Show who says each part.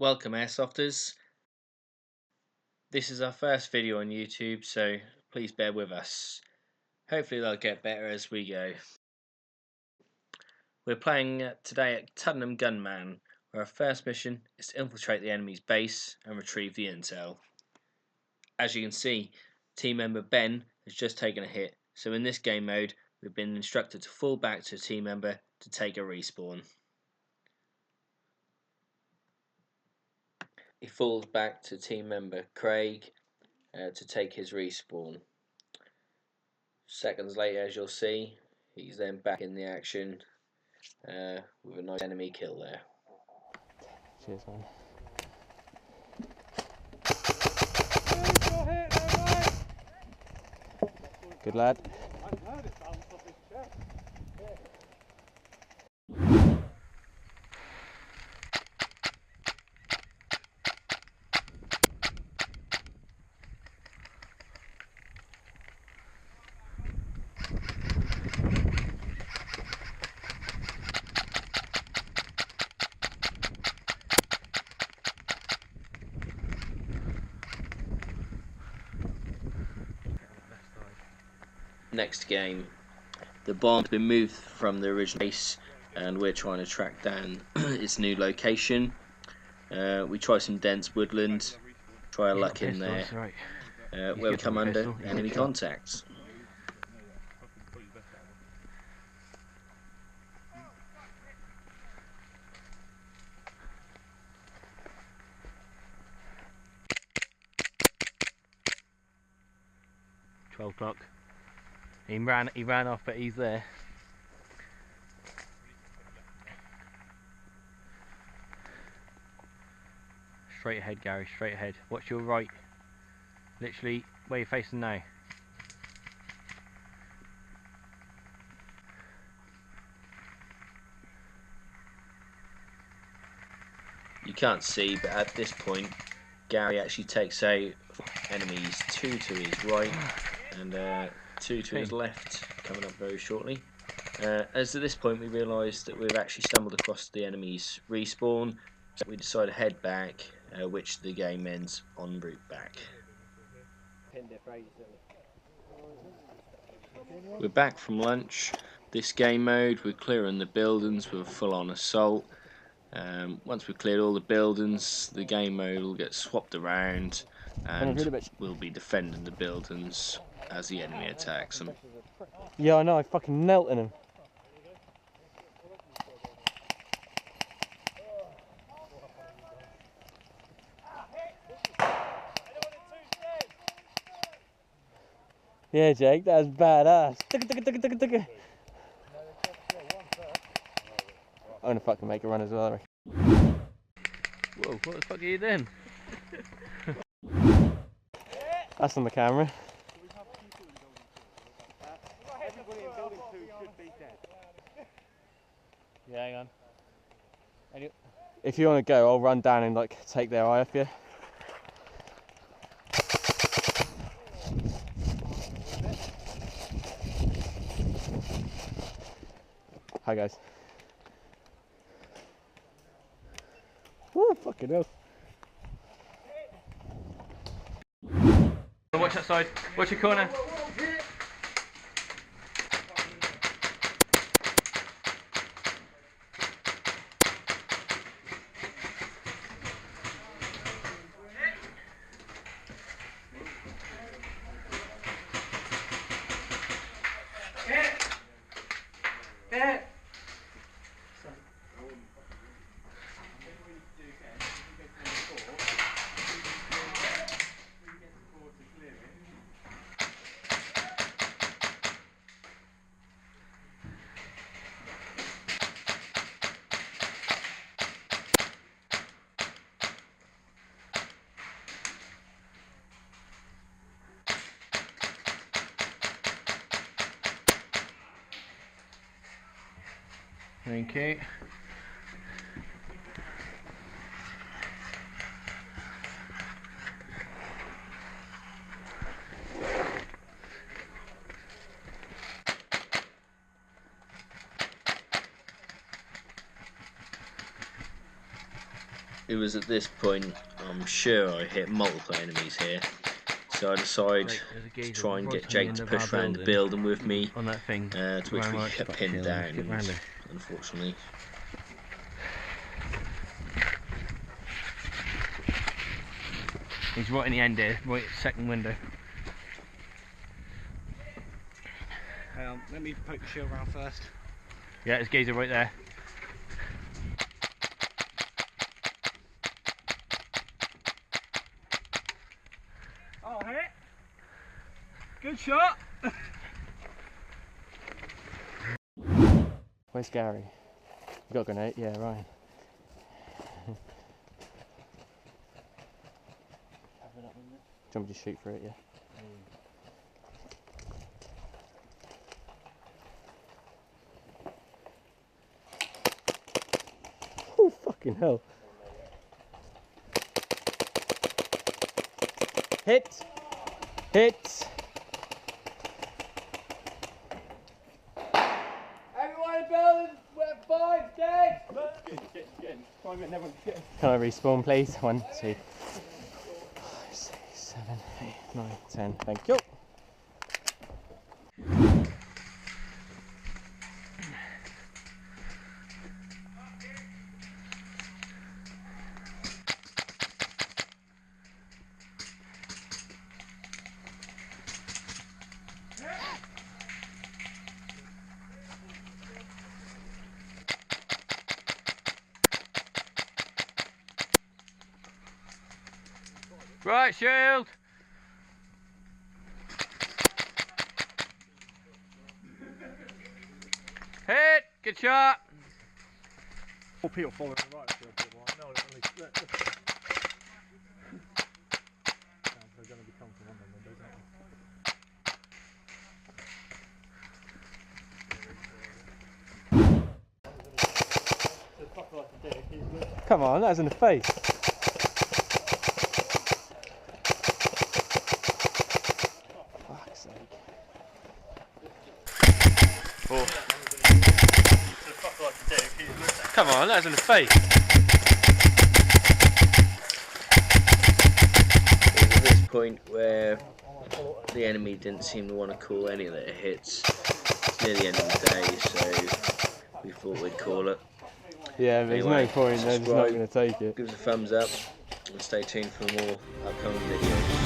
Speaker 1: Welcome Airsofters. This is our first video on YouTube, so please bear with us. Hopefully they'll get better as we go. We're playing today at Tuddenham Gunman, where our first mission is to infiltrate the enemy's base and retrieve the intel. As you can see, team member Ben has just taken a hit, so in this game mode we've been instructed to fall back to a team member to take a respawn. He falls back to team member Craig to take his respawn. Seconds later, as you'll see, he's then back in the action with a nice enemy kill there.
Speaker 2: Cheers, man. Good lad.
Speaker 1: Next game, the bomb's been moved from the original base and we're trying to track down its new location. We try some dense woodland, try our luck in there, where we come under enemy contacts.
Speaker 2: $12. He ran off, but he's there. Straight ahead, Gary, straight ahead. Watch your right. Literally where you're facing now.
Speaker 1: You can't see, but at this point Gary actually takes out enemies 2 to his right and 2 to his left, coming up very shortly. As at this point we realise that we've actually stumbled across the enemy's respawn, so we decide to head back, which the game ends en route back. We're back from lunch. This game mode we're clearing the buildings with a full-on assault. Once we've cleared all the buildings, the game mode will get swapped around and we'll be defending the buildings as the enemy attacks them.
Speaker 2: Yeah, I know, I fucking knelt in him. Yeah, Jake, that was badass. I'm gonna fucking make a run as well, I reckon. Whoa, what the fuck are you doing? That's on the camera. Yeah, hang on. If you want to go, I'll run down and like take their eye off you. Hi guys. Woo, fucking hell. Watch that side, watch your corner. Thank you.
Speaker 1: it was at this point, I'm sure I hit multiple enemies here. So I decided to try and get Jake to push around the building with me,
Speaker 2: on that thing,
Speaker 1: to which we got pinned down, unfortunately.
Speaker 2: He's right in the end here, right at the second window. Let me poke the shield around first. Yeah, there's Geezer right there. Oh, hit! Good shot! Where's Gary? You got a grenade? Yeah, right. Do you want me to shoot for it, yeah? Oh, fucking hell. Hit! Hit! Everyone in the building, we're 5 dead! Can I respawn, please? 1, 2, 5, 6, 7, 8, 9, 10. Thank you. Right, shield! Hit! Good shot!
Speaker 3: 4 people following the right shield for a while. No, at least they're going to become from one of them windows, aren't they?
Speaker 2: Come on, that was in the face. Fuck's sake. Oh. Come on, that was in the face.
Speaker 1: It was at this point where the enemy didn't seem to want to call any of their hits. It's near the end of the day, so we thought we'd call it.
Speaker 2: Yeah, there's
Speaker 1: Anyway,
Speaker 2: no point, they're just not going to take it.
Speaker 1: Give us a thumbs up and stay tuned for more upcoming videos.